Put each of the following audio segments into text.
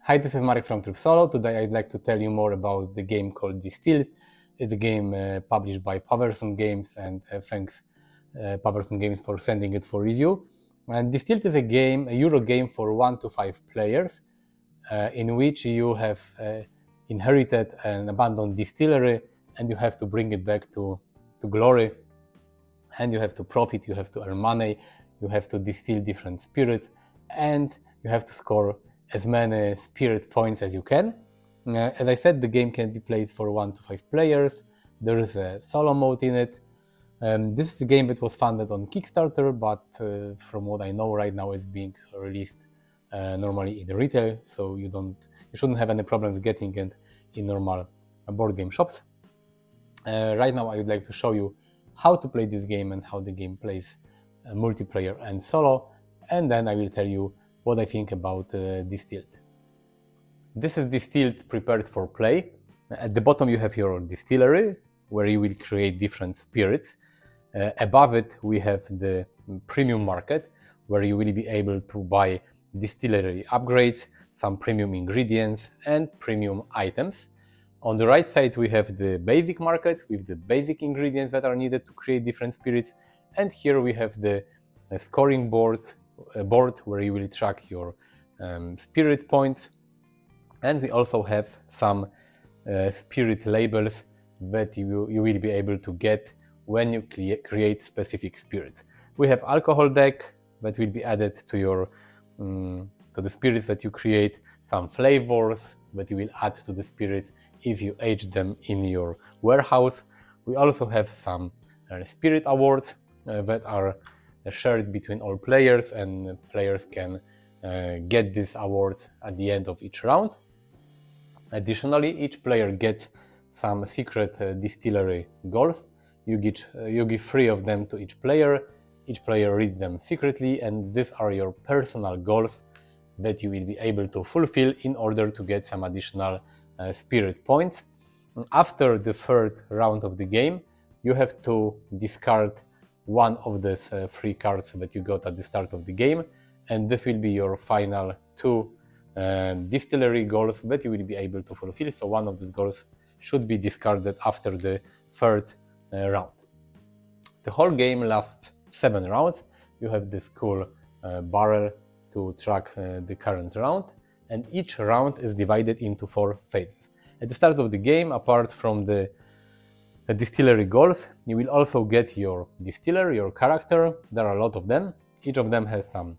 Hi, this is Marek from Tryb Solo. Today I'd like to tell you more about the game called Distilled. It's a game published by Paverson Games, and thanks Paverson Games for sending it for review. And Distilled is a game, a Euro game for 1 to 5 players, in which you have inherited an abandoned distillery and you have to bring it back to glory, and you have to profit, you have to earn money, you have to distill different spirits, and you have to score as many spirit points as you can. As I said, the game can be played for 1 to 5 players. There is a solo mode in it. This is a game that was funded on Kickstarter, but from what I know right now it's being released normally in retail, so you shouldn't have any problems getting it in normal board game shops. Right now I would like to show you how to play this game and how the game plays multiplayer and solo, and then I will tell you what I think about Distilled. This is Distilled prepared for play. At the bottom you have your distillery, where you will create different spirits. Above it we have the premium market, where you will be able to buy distillery upgrades, some premium ingredients and premium items. On the right side we have the basic market with the basic ingredients that are needed to create different spirits, and here we have the scoring board where you will track your spirit points, and we also have some spirit labels that you will be able to get when you create specific spirits. We have alcohol deck that will be added to your to the spirits that you create, some flavors that you will add to the spirits if you age them in your warehouse. We also have some spirit awards that are shared between all players, and players can get these awards at the end of each round. Additionally, each player gets some secret distillery goals. You give 3 of them to each player. Each player reads them secretly, and these are your personal goals that you will be able to fulfill in order to get some additional spirit points. After the 3rd round of the game, you have to discard one of these 3 cards that you got at the start of the game, and this will be your final 2 distillery goals that you will be able to fulfill. So one of these goals should be discarded after the 3rd round. The whole game lasts 7 rounds. You have this cool barrel to track the current round, and each round is divided into 4 phases. At the start of the game, apart from the distillery goals, you will also get your distiller, your character. There are a lot of them. Each of them has some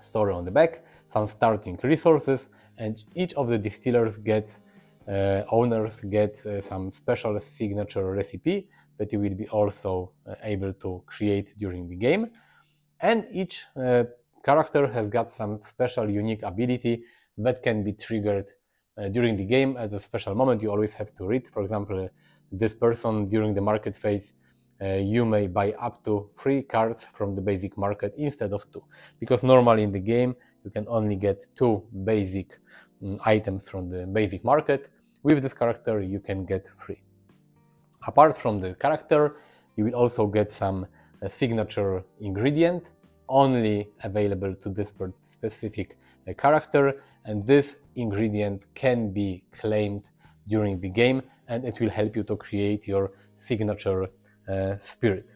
story on the back, some starting resources, and each of the distillers gets owners get some special signature recipe that you will be also able to create during the game. And each character has got some special unique ability that can be triggered during the game at a special moment. You always have to read, for example, this person during the market phase, you may buy up to 3 cards from the basic market instead of 2, because normally in the game you can only get 2 basic items from the basic market. With this character you can get 3. Apart from the character, you will also get some signature ingredient only available to this specific character, and this ingredient can be claimed during the game, and it will help you to create your signature spirit.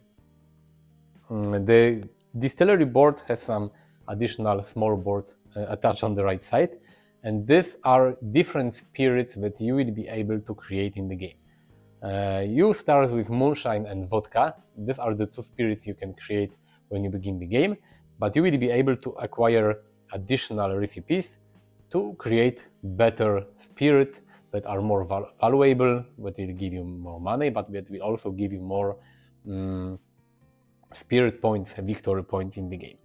The distillery board has some additional small board attached on the right side, and these are different spirits that you will be able to create in the game. You start with moonshine and vodka. These are the 2 spirits you can create when you begin the game, but you will be able to acquire additional recipes to create better spirits that are more valuable, that will give you more money, but that will also give you more spirit points, victory points in the game.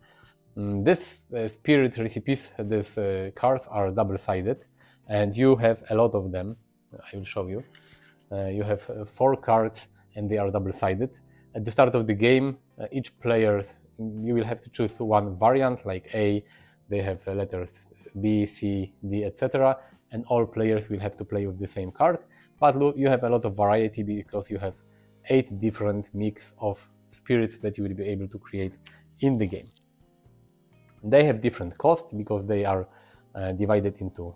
These spirit recipes, these cards are double-sided, and you have a lot of them. I will show you. You have 4 cards and they are double-sided. At the start of the game, each player, you will have to choose one variant, like A, they have letters B, C, D, etc. And all players will have to play with the same card. But look, you have a lot of variety because you have 8 different mix of spirits that you will be able to create in the game. They have different costs because they are divided into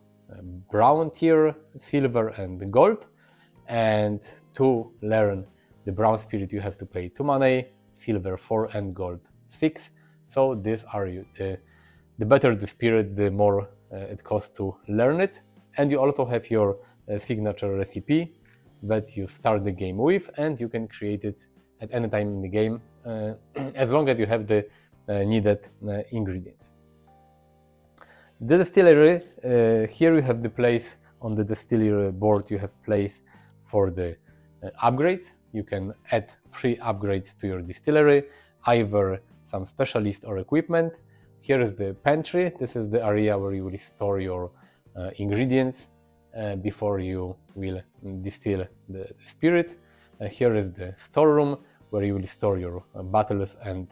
brown tier, silver and gold. And to learn the brown spirit you have to pay 2 money, silver 4 and gold 6. So these are the better the spirit, the more it costs to learn it. And you also have your signature recipe that you start the game with, and you can create it at any time in the game as long as you have the needed ingredients. The distillery, here you have the place on the distillery board, you have place for the upgrades. You can add 3 upgrades to your distillery, either some specialist or equipment. Here is the pantry. This is the area where you will store your ingredients before you will distill the spirit. Here is the storeroom where you will store your bottles and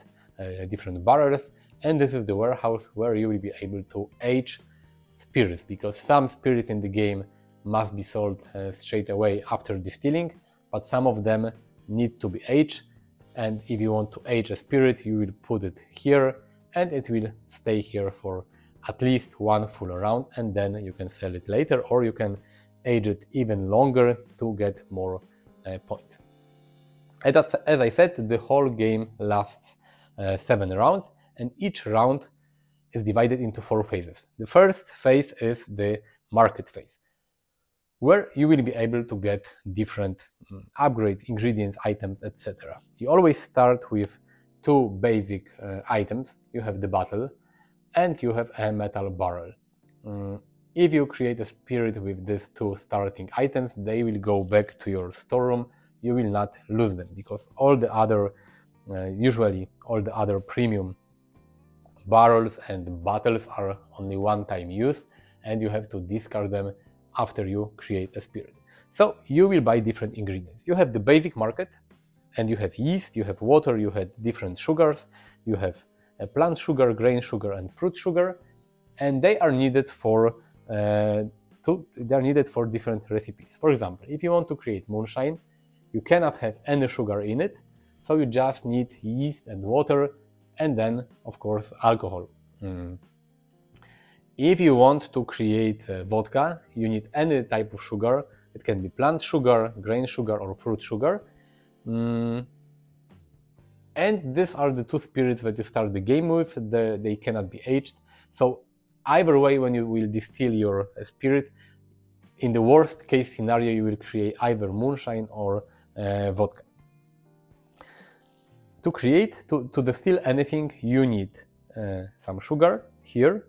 different barrels. And this is the warehouse where you will be able to age spirits, because some spirits in the game must be sold straight away after distilling, but some of them need to be aged. And if you want to age a spirit, you will put it here and it will stay here for at least 1 full round, and then you can sell it later, or you can age it even longer to get more points. And as I said, the whole game lasts 7 rounds, and each round is divided into 4 phases. The first phase is the market phase, where you will be able to get different upgrades, ingredients, items, etc. You always start with 2 basic items. You have the bottle and you have a metal barrel. If you create a spirit with these 2 starting items, they will go back to your storeroom. You will not lose them, because all the other, usually all the other premium barrels and bottles are only one-time use, and you have to discard them after you create a spirit. So you will buy different ingredients. You have the basic market, and you have yeast, you have water, you have different sugars, you have plant sugar, grain sugar, and fruit sugar, and they are needed for different recipes. For example, if you want to create moonshine, you cannot have any sugar in it, so you just need yeast and water, and then, of course, alcohol. If you want to create vodka, you need any type of sugar. It can be plant sugar, grain sugar, or fruit sugar. And these are the 2 spirits that you start the game with. They cannot be aged. So either way, when you will distill your spirit, in the worst case scenario, you will create either moonshine or vodka. To distill anything, you need some sugar here,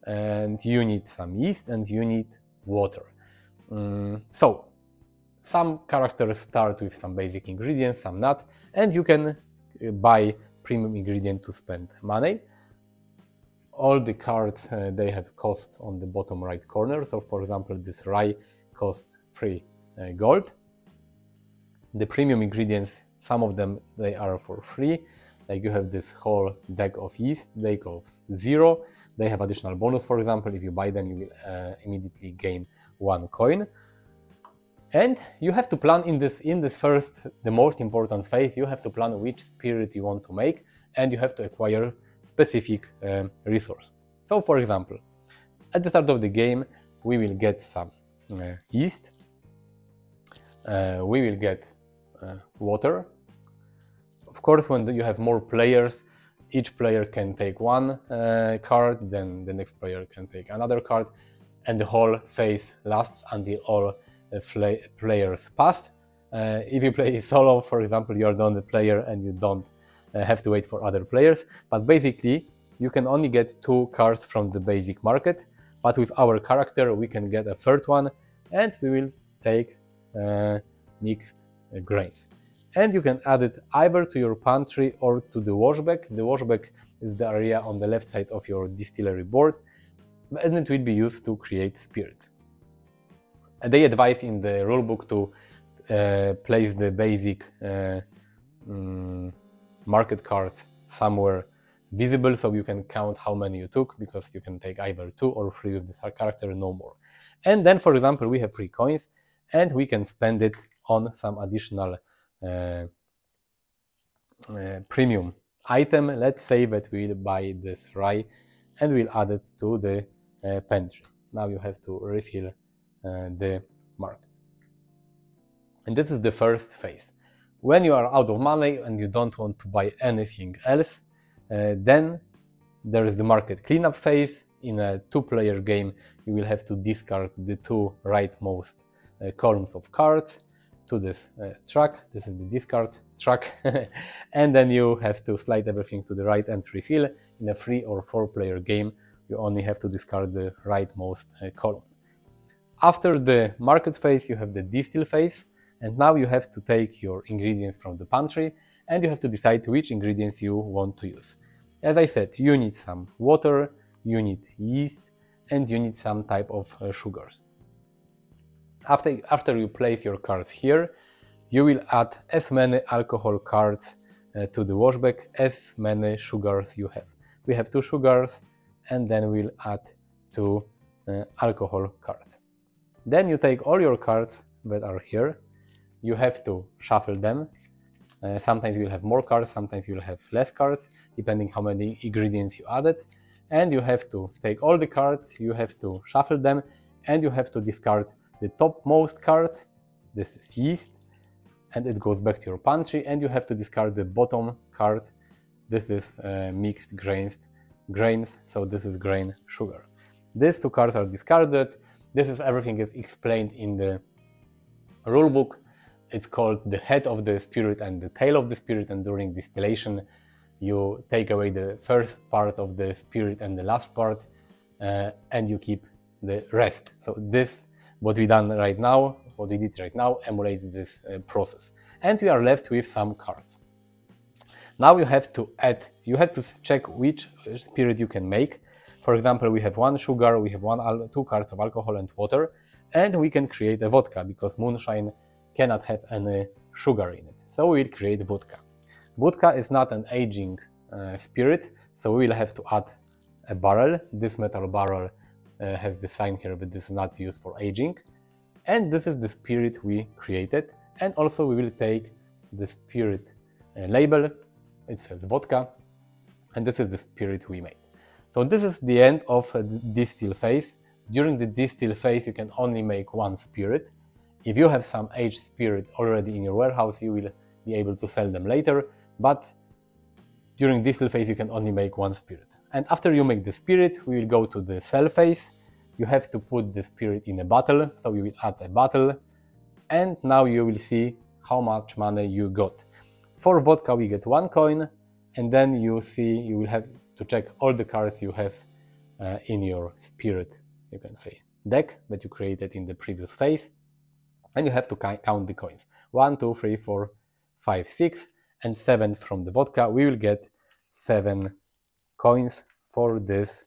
and you need some yeast, and you need water. So some characters start with some basic ingredients, some not, and you can buy premium ingredient to spend money. All the cards, they have costs on the bottom right corner. So for example, this rye costs 3 gold. The premium ingredients, some of them, they are for free. Like you have this whole deck of yeast, they cost 0. They have additional bonus. For example, if you buy them, you will immediately gain 1 coin. And you have to plan in this first, the most important phase, you have to plan which spirit you want to make, and you have to acquire specific resource. So for example, at the start of the game, we will get some yeast, we will get water. Of course, when you have more players, each player can take 1 card, then the next player can take another card, and the whole phase lasts until all players pass. If you play solo, for example, you are the only player and you don't have to wait for other players. But basically, you can only get 2 cards from the basic market, but with our character we can get a 3rd one, and we will take mixed grains. And you can add it either to your pantry or to the washback. The washback is the area on the left side of your distillery board, and it will be used to create spirit. And they advise in the rulebook to place the basic market cards somewhere visible, so you can count how many you took, because you can take either 2 or 3 with this character, no more. And then, for example, we have 3 coins, and we can spend it on some additional premium item. Let's say that we'll buy this rye and we'll add it to the pantry. Now you have to refill the market. And this is the first phase. When you are out of money and you don't want to buy anything else, then there is the market cleanup phase. In a two-player game, you will have to discard the two rightmost columns of cards to this track. This is the discard track. And then you have to slide everything to the right and refill. In a 3 or 4-player game, you only have to discard the rightmost column. After the market phase, you have the distill phase. And now you have to take your ingredients from the pantry and you have to decide which ingredients you want to use. As I said, you need some water, you need yeast, and you need some type of sugars. After you place your cards here, you will add as many alcohol cards to the washback as many sugars you have. We have 2 sugars, and then we'll add 2 alcohol cards. Then you take all your cards that are here. You have to shuffle them. Sometimes you'll have more cards, sometimes you'll have less cards, depending how many ingredients you added. And you have to take all the cards, you have to shuffle them, and you have to discard the topmost card. This is yeast, and it goes back to your pantry. And you have to discard the bottom card. This is mixed grains, so this is grain sugar. These 2 cards are discarded. This is everything is explained in the rulebook. It's called the head of the spirit and the tail of the spirit, and during distillation you take away the first part of the spirit and the last part, and you keep the rest. So this, what we did right now, emulates this process. And we are left with some cards. Now you have to check which spirit you can make. For example, we have 1 sugar, we have 2 cards of alcohol and water, and we can create a vodka because moonshine cannot have any sugar in it. So we'll create vodka. Vodka is not an aging spirit, so we will have to add a barrel. This metal barrel has the sign here, but this is not used for aging. And this is the spirit we created. And also we will take the spirit label. It says vodka, and this is the spirit we made. So this is the end of the distill phase. During the distill phase, you can only make 1 spirit. If you have some aged spirit already in your warehouse, you will be able to sell them later, but during distill phase you can only make 1 spirit. And after you make the spirit, we will go to the sell phase. You have to put the spirit in a bottle, so you will add a bottle, and now you will see how much money you got. For vodka we get 1 coin, and then you will have to check all the cards you have in your spirit, you can say, deck that you created in the previous phase. And you have to count the coins. 1, 2, 3, 4, 5, 6, and 7 from the vodka. We will get 7 coins for this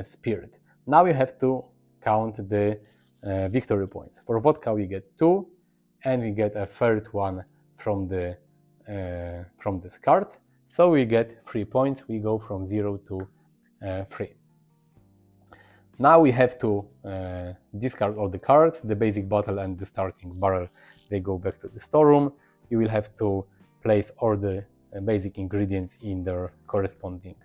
spirit. Now you have to count the victory points. For vodka we get 2, and we get a third one from this card. So we get 3 points. We go from 0 to 3. Now we have to discard all the cards. The basic bottle and the starting barrel, they go back to the storeroom. You will have to place all the basic ingredients in their corresponding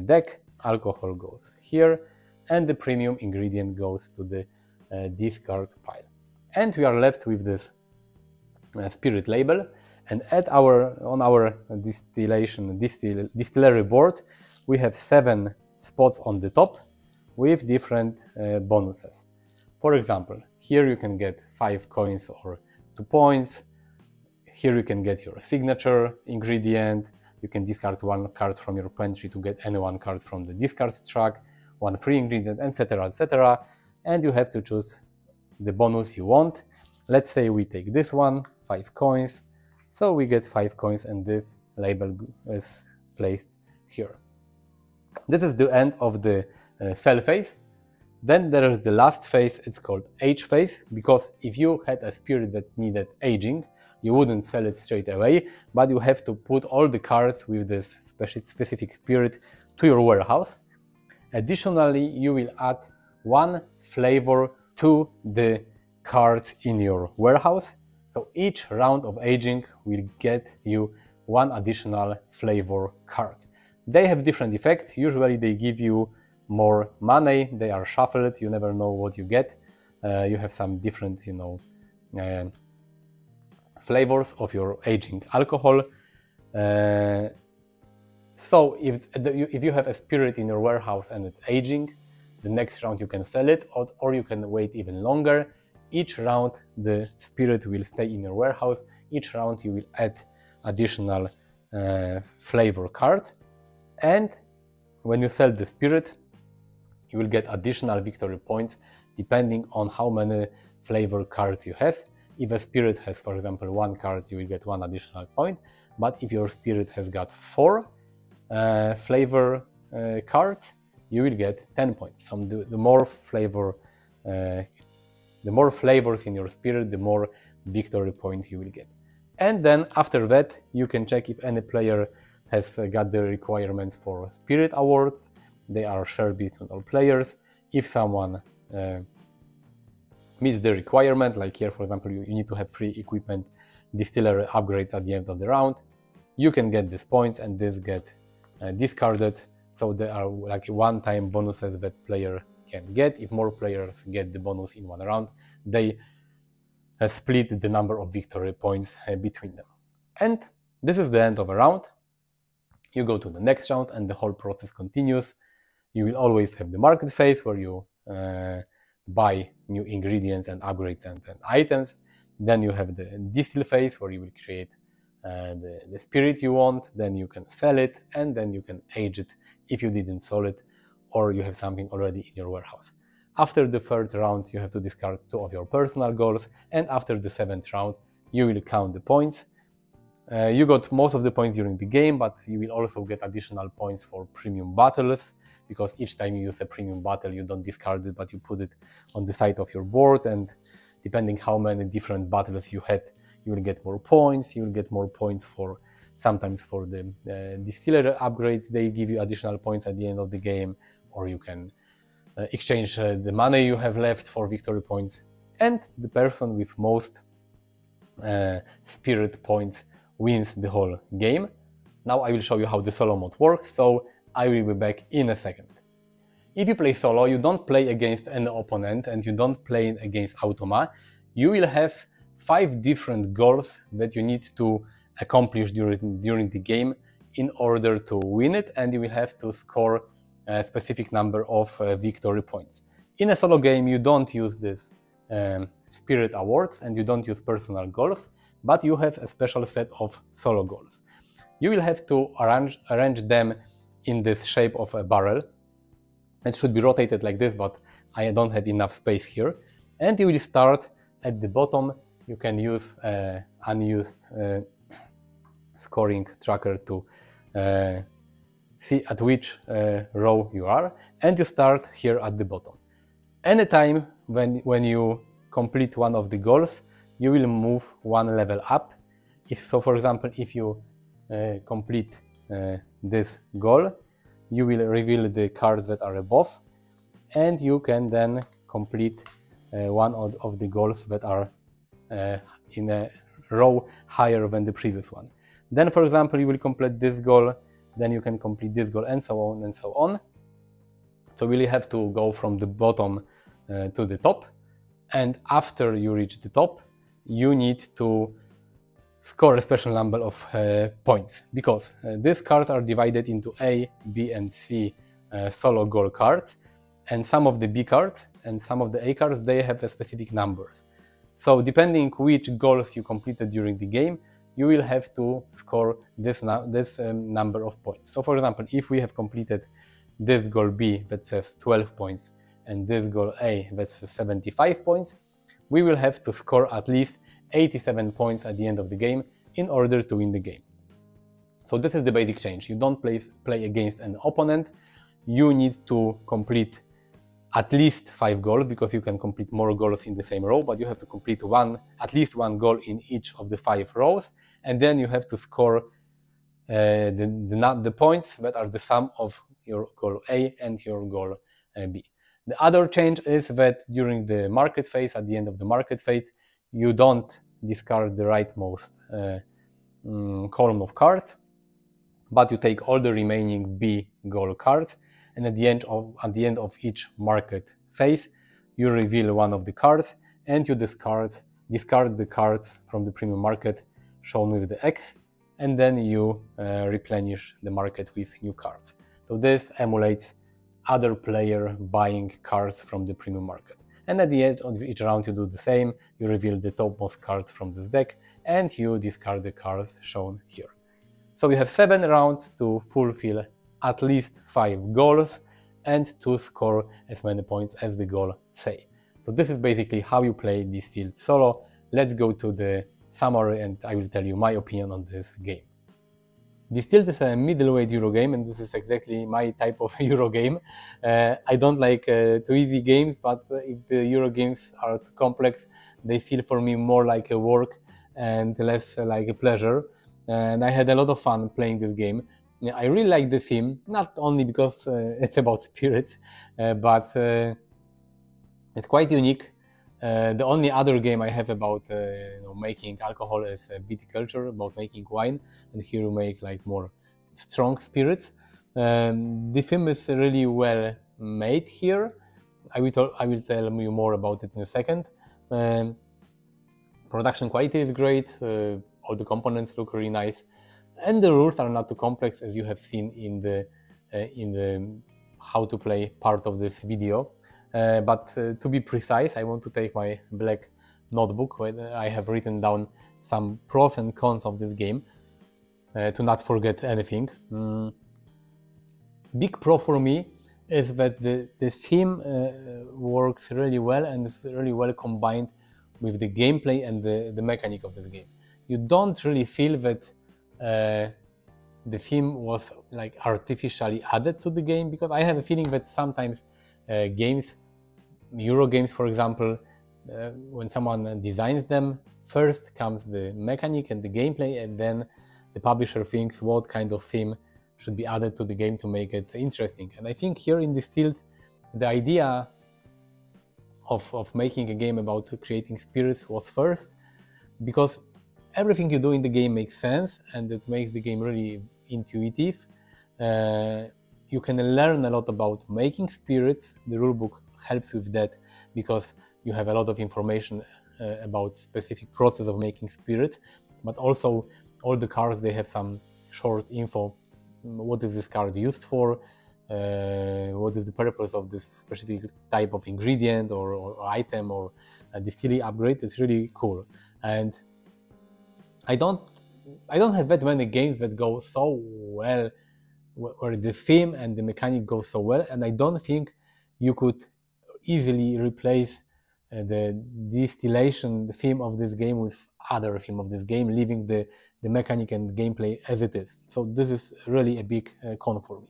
deck. Alcohol goes here, and the premium ingredient goes to the discard pile. And we are left with this spirit label. And on our distillery board, we have 7 spots on the top with different bonuses. For example, here you can get 5 coins or 2 points. Here you can get your signature ingredient. You can discard 1 card from your pantry to get any 1 card from the discard track, 1 free ingredient, etc., etc. And you have to choose the bonus you want. Let's say we take this one, 5 coins. So we get 5 coins, and this label is placed here. This is the end of the sell phase. Then there is the last phase. It's called age phase, because if you had a spirit that needed aging, you wouldn't sell it straight away, but you have to put all the cards with this specific spirit to your warehouse. Additionally, you will add 1 flavor to the cards in your warehouse. So each round of aging will get you 1 additional flavor card. They have different effects. Usually they give you more money. They are shuffled, you never know what you get. You have some different, flavors of your aging alcohol. So if you have a spirit in your warehouse and it's aging, the next round you can sell it, or you can wait even longer. Each round the spirit will stay in your warehouse. Each round you will add additional flavor card, and when you sell the spirit, you will get additional victory points depending on how many flavor cards you have. If a spirit has, for example, 1 card, you will get 1 additional point, but if your spirit has got 4 flavor cards, you will get 10 points. So the more flavors in your spirit, the more victory point you will get. And then after that, you can check if any player has got the requirements for spirit awards. They are shared between all players. If someone meets the requirement, like here, for example, you need to have 3 equipment distillery upgrades at the end of the round, you can get these points, and this get discarded. So there are like one-time bonuses that player can get. If more players get the bonus in one round, they split the number of victory points between them. And this is the end of a round. You go to the next round and the whole process continues. You will always have the market phase where you buy new ingredients and upgrades and items. Then you have the distill phase where you will create the spirit you want. Then you can sell it, and then you can age it if you didn't sell it or you have something already in your warehouse. After the 3rd round, you have to discard 2 of your personal goals, and after the 7th round, you will count the points. You got most of the points during the game, but you will also get additional points for premium battles, because each time you use a premium battle, you don't discard it, but you put it on the side of your board, and depending how many different battles you had, you will get more points. You will get more points for sometimes for the distiller upgrades. They give you additional points at the end of the game, or you can exchange the money you have left for victory points. And the person with most spirit points wins the whole game. Now I will show you how the solo mode works, so I will be back in a second. If you play solo, you don't play against an opponent and you don't play against Automa. You will have 5 different goals that you need to accomplish during the game in order to win it, and you will have to score a specific number of victory points. In a solo game, you don't use this spirit awards and you don't use personal goals, but you have a special set of solo goals. You will have to arrange them in this shape of a barrel. It should be rotated like this, but I don't have enough space here. And you will start at the bottom. You can use unused scoring tracker to see at which row you are, and you start here at the bottom. Anytime when you complete one of the goals, you will move 1 level up. So for example, if you complete this goal, you will reveal the cards that are above, and you can then complete one of the goals that are in a row higher than the previous one. Then, for example, you will complete this goal, then you can complete this goal, and so on and so on. So you really have to go from the bottom to the top, and after you reach the top, you need to score a special number of points, because these cards are divided into A, B, and C solo goal cards, and some of the B cards and some of the A cards, they have specific numbers. So depending which goals you completed during the game, you will have to score this number of points. So for example, if we have completed this goal B that says 12 points and this goal A that says 75 points, we will have to score at least 87 points at the end of the game in order to win the game. So this is the basic change. You don't play against an opponent. You need to complete at least 5 goals, because you can complete more goals in the same row, but you have to complete at least one goal in each of the 5 rows, and then you have to score the points that are the sum of your goal A and your goal B. The other change is that during the market phase, at the end of the market phase, you don't discard the rightmost column of cards, but you take all the remaining B goal cards, and at the end of each market phase, you reveal one of the cards, and you discard the cards from the premium market shown with the X, and then you replenish the market with new cards. So this emulates other player buying cards from the premium market. And at the end of each round you do the same, you reveal the topmost cards from this deck, and you discard the cards shown here. So we have 7 rounds to fulfill at least 5 goals and to score as many points as the goal say. So this is basically how you play Distilled solo. Let's go to the summary and I will tell you my opinion on this game. Distilled is a middleweight Euro game, and this is exactly my type of Euro game. I don't like too easy games, but if the Euro games are too complex, they feel for me more like a work and less like a pleasure. And I had a lot of fun playing this game. I really like the theme, not only because it's about spirits, but it's quite unique. The only other game I have about making alcohol is viticulture, about making wine, and here you make like more strong spirits. The theme is really well made here. I will tell you more about it in a second. Production quality is great. All the components look really nice, and the rules are not too complex, as you have seen in the how to play part of this video. But to be precise, I want to take my black notebook where I have written down some pros and cons of this game to not forget anything. Big pro for me is that the theme works really well and is really well combined with the gameplay and the mechanic of this game. You don't really feel that the theme was like artificially added to the game, because I have a feeling that sometimes games, Euro games for example, when someone designs them, first comes the mechanic and the gameplay, and then the publisher thinks what kind of theme should be added to the game to make it interesting. And I think here in Distilled, the idea of making a game about creating spirits was first, because everything you do in the game makes sense and it makes the game really intuitive. You can learn a lot about making spirits. The rulebook helps with that because you have a lot of information about specific process of making spirits, but also all the cards, they have some short info. What is this card used for? What is the purpose of this specific type of ingredient or item or a distillery upgrade? It's really cool. And I don't have that many games that go so well, where the theme and the mechanic go so well, and I don't think you could easily replace the distillation, the theme of this game, with other theme of this game, leaving the mechanic and gameplay as it is. So this is really a big con for me.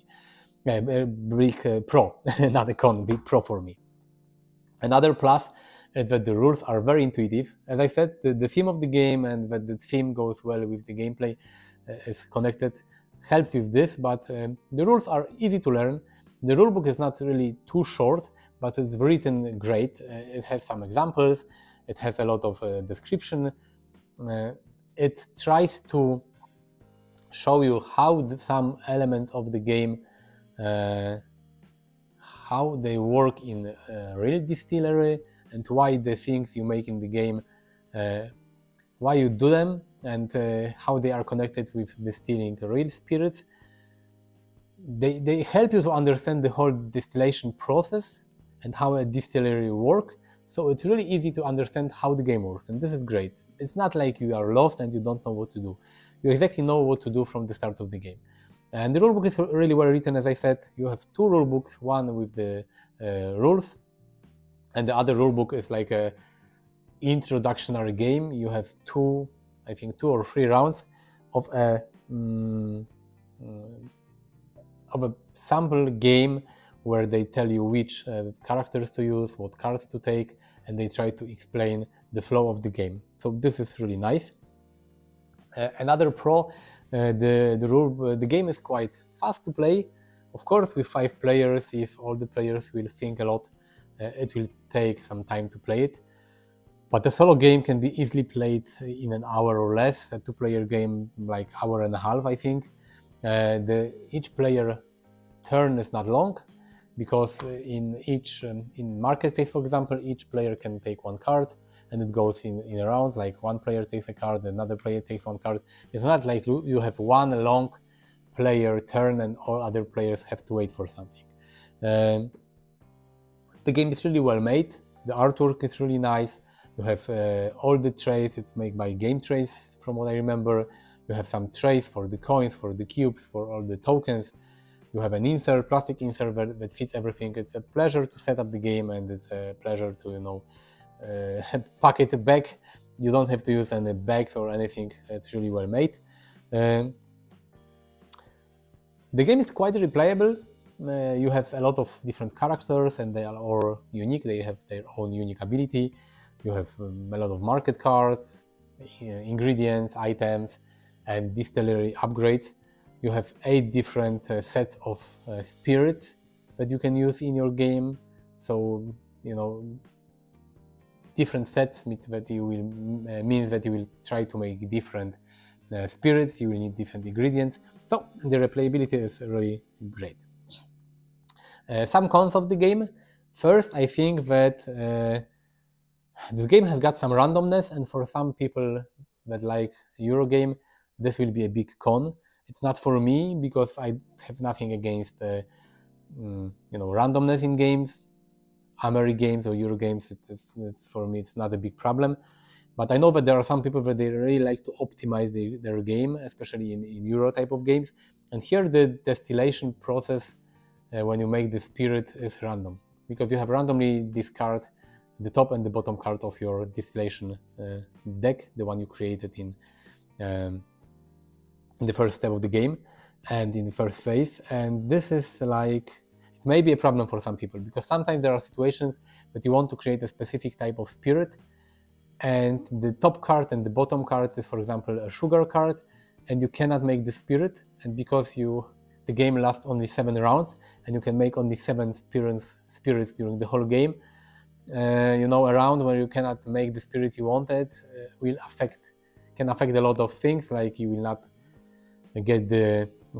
A big pro, not a con, big pro for me. Another plus is that the rules are very intuitive. As I said, the theme of the game and that the theme goes well with the gameplay is connected, helps with this, but the rules are easy to learn. The rulebook is not really too short, but it's written great. It has some examples, it has a lot of description. It tries to show you how some elements of the game, how they work in a real distillery, and why the things you make in the game, why you do them, and how they are connected with distilling real spirits. They help you to understand the whole distillation process and how a distillery works, so it's really easy to understand how the game works, and this is great. It's not like you are lost and you don't know what to do. You exactly know what to do from the start of the game. And the rulebook is really well written. As I said, you have two rulebooks, one with the rules, and the other rulebook is like a introductory game. You have I think two or three rounds of a sample game where they tell you which characters to use, what cards to take, and they try to explain the flow of the game. So this is really nice. Another pro, the game is quite fast to play. Of course, with 5 players, if all the players will think a lot, it will take some time to play it. But the solo game can be easily played in an hour or less. A 2-player game, like hour and a half, I think. Each player turn is not long, because in each in market phase, for example, each player can take one card, and it goes in a round. Like one player takes a card, another player takes one card. It's not like you have one long player turn and all other players have to wait for something. The game is really well made. The artwork is really nice. You have all the trays. It's made by Game Trays, from what I remember. You have some trays for the coins, for the cubes, for all the tokens. You have an insert, plastic insert that fits everything. It's a pleasure to set up the game, and it's a pleasure to pack it back. You don't have to use any bags or anything. It's really well made. The game is quite replayable. You have a lot of different characters, and they are all unique. They have their own unique ability. You have a lot of market cards, ingredients, items, and distillery upgrades. You have 8 different sets of spirits that you can use in your game. So, different sets means that you will try to make different spirits. You will need different ingredients. So the replayability is really great. Some cons of the game. First, I think that this game has got some randomness, and for some people that like Eurogame, this will be a big con. It's not for me, because I have nothing against randomness in games. Ameri games or Euro games, it's for me, it's not a big problem. But I know that there are some people that they really like to optimize their game, especially in Euro type of games. And here the distillation process, when you make the spirit, is random, because you have randomly discard the top and the bottom card of your distillation deck, the one you created in the first step of the game and in the first phase. And this is like, it may be a problem for some people, because sometimes there are situations that you want to create a specific type of spirit, and the top card and the bottom card is, for example, a sugar card, and you cannot make the spirit. And because the game lasts only 7 rounds, and you can make only 7 spirits during the whole game, a round where you cannot make the spirit you wanted can affect a lot of things. Like you will not get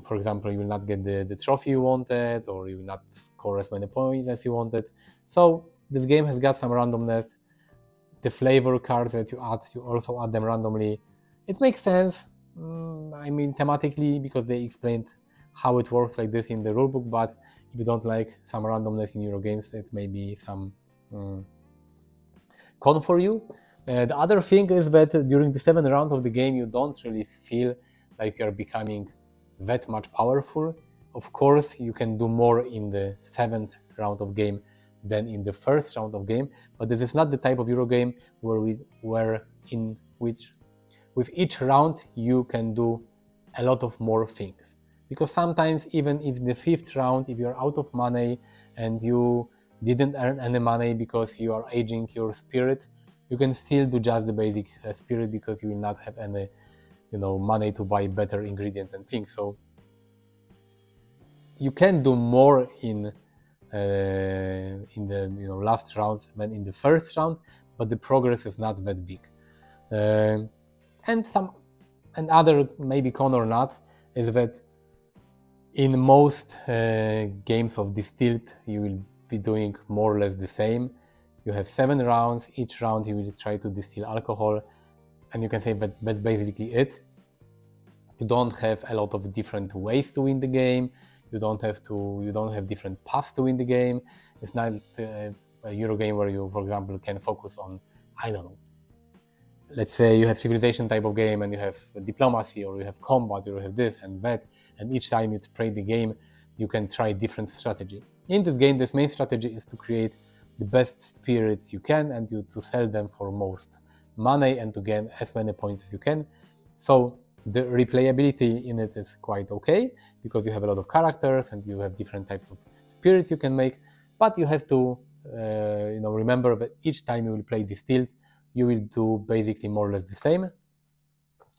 for example, you will not get the trophy you wanted, or you will not score as many points as you wanted. So this game has got some randomness. The flavor cards that you also add them randomly. It makes sense, thematically, because they explained how it works like this in the rulebook. But if you don't like some randomness in Euro games, it may be some con for you. The other thing is that during the 7th round of the game, you don't really feel like you're becoming that much powerful. Of course, you can do more in the 7th round of game than in the 1st round of game, but this is not the type of Euro game where in which with each round you can do a lot of more things. Because sometimes, even if in the 5th round, if you're out of money and you didn't earn any money because you are aging your spirit, you can still do just the basic spirit, because you will not have any money to buy better ingredients and things. So you can do more in the last rounds than in the 1st round, but the progress is not that big. And other maybe con or not is that in most games of Distilled, you will be doing more or less the same. You have 7 rounds. Each round you will try to distill alcohol, and you can say that that's basically it. You don't have a lot of different ways to win the game. You don't have different paths to win the game. It's not a Euro game where you, for example, can focus on, I don't know, let's say you have civilization type of game, and you have diplomacy, or you have combat, or you have this and that, and each time you play the game, you can try different strategy. In this game, this main strategy is to create the best spirits you can, and to sell them for most money, and to gain as many points as you can. So the replayability in it is quite okay, because you have a lot of characters and you have different types of spirits you can make, but you have to remember that each time you will play Distilled, you will do basically more or less the same.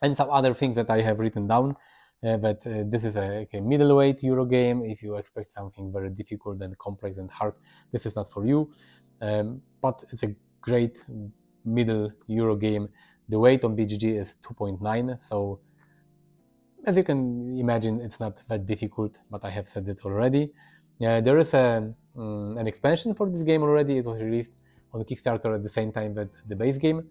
And some other things that I have written down, that this is a middleweight Euro game. If you expect something very difficult and complex and hard, this is not for you, but it's a great middle Euro game. The weight on BGG is 2.9, so as you can imagine, it's not that difficult, but I have said it already. There is an expansion for this game already. It was released on Kickstarter at the same time with the base game.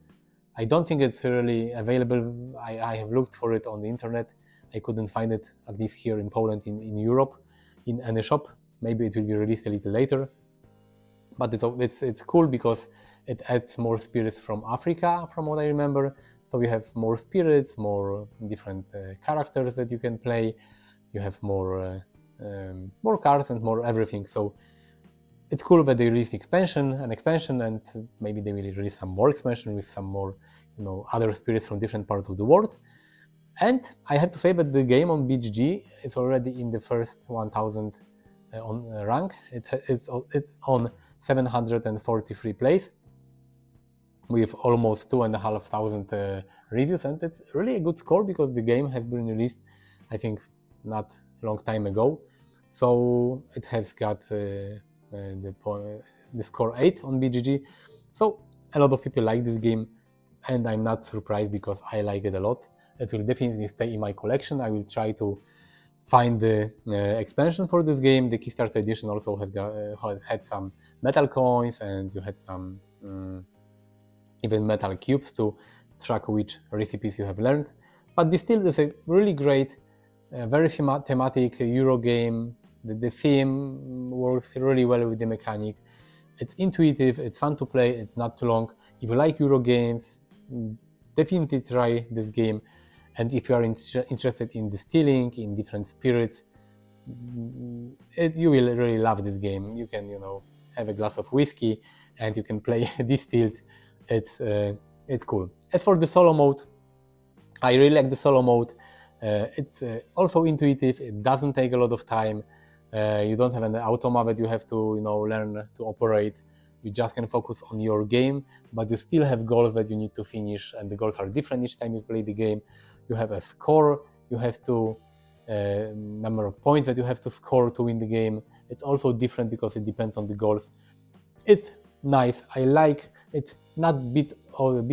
I don't think it's really available. I have looked for it on the internet. I couldn't find it, at least here in Poland, in Europe, in any shop. Maybe it will be released a little later. But it's cool because it adds more spirits from Africa, from what I remember. So you have more spirits, more different characters that you can play. You have more cards and more everything. So it's cool that they released an expansion, and maybe they will release some more expansion with some more, other spirits from different parts of the world. And I have to say that the game on BGG is already in the first 1000 on rank. It's on 743 place with almost 2,500 reviews, and it's really a good score because the game has been released, I think, not a long time ago. So it has got the score 8 on BGG. So a lot of people like this game, and I'm not surprised because I like it a lot. It will definitely stay in my collection. I will try to find the expansion for this game. The Kickstarter edition also had some metal coins, and you had some even metal cubes to track which recipes you have learned. But Distilled is a really great, very thematic Euro game. The theme works really well with the mechanic. It's intuitive, it's fun to play, it's not too long. If you like Euro games, definitely try this game. And if you are interested in distilling, in different spirits, you will really love this game. You can, have a glass of whiskey and you can play Distilled. It's cool. As for the solo mode, I really like the solo mode. It's also intuitive. It doesn't take a lot of time. You don't have an automa that you have to, learn to operate. You just can focus on your game, but you still have goals that you need to finish, and the goals are different each time you play the game. You have a score, you have to number of points that you have to score to win the game. It's also different because it depends on the goals. It's nice. I like it's not beat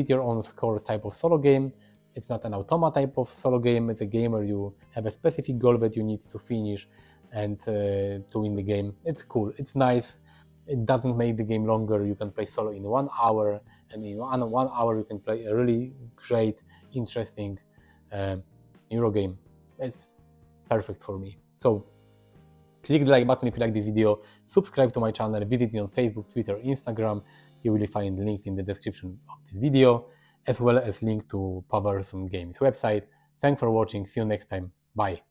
your own score type of solo game. It's not an automa type of solo game. It's a game where you have a specific goal that you need to finish and to win the game. It's cool. It's nice. It doesn't make the game longer. You can play solo in 1 hour, and in 1 hour you can play a really great, interesting Euro game. It's perfect for me. So click the like button if you like this video, subscribe to my channel, visit me on Facebook, Twitter, Instagram. You will find links in the description of this video, as well as link to Paverson Games website. Thanks for watching. See you next time. Bye.